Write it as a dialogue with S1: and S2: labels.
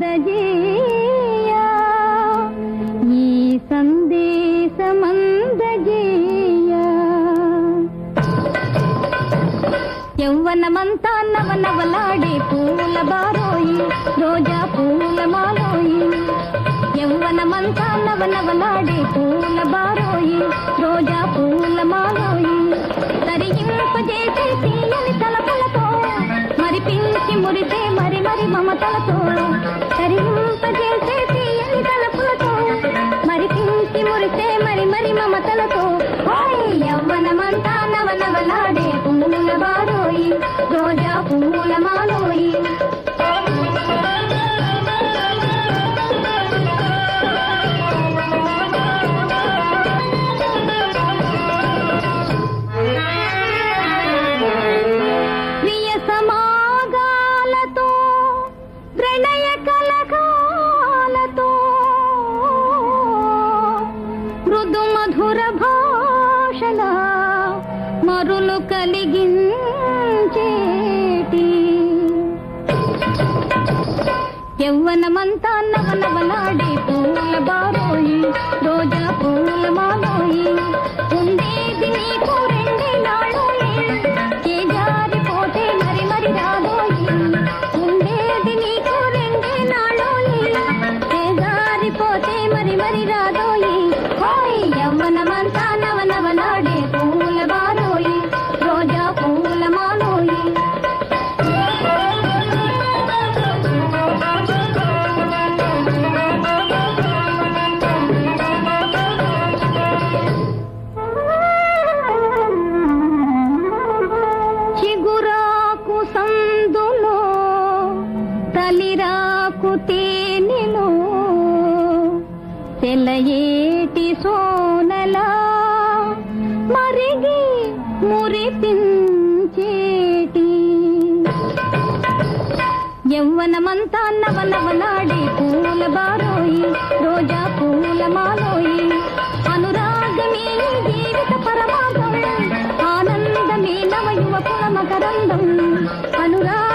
S1: అందజేయ ఈ సందేశమందజేయ యవ్వనమంతా నవనవలాడే పూల బారోయి రోజా పూల మాలోయి యవ్వనమంతా నవనవలాడే పూల బారోయి రోజా పూల మాలోయి తరింపజేసే తీయని తలపులతో మరిపించి మురిసే మరి మరి మమతలతో తరింపజేసే తీయని తలపులతో మరిపించి మురిసే మరి మరి మమతలతో యవ్వనమంతా నవనవలాడే పూల బారోయి రోజా పూల మాలోయి మధుర భాషల మరులు కలిగించేటి యవ్వనమంతా నవనవలాడే పూల బారోయి రోజా పూల మాలోయి ఉండేది నీకు రెండే నాళోయి జారిపోతే మరి మరి రాబోయి ఉండేది నీకు రెండే నాళోయి జారిపోతే మరి మరి రాదోయి యవ్వనమంతా నవనవలాడే పూల బారోయి రోజా పూల మాలోయి చిగురాకు సందులో తలిరాకు తేనెలో తెలయేటి సోనలా మరిగి మురిపించేటి యవ్వనమంతా నవనవలాడే పూల బారోయి రోజా పూల మాలోయి అనురాగమే జీవిత పరమార్థం ఆనందమే నవయువ పుల మకరందం అనురాగ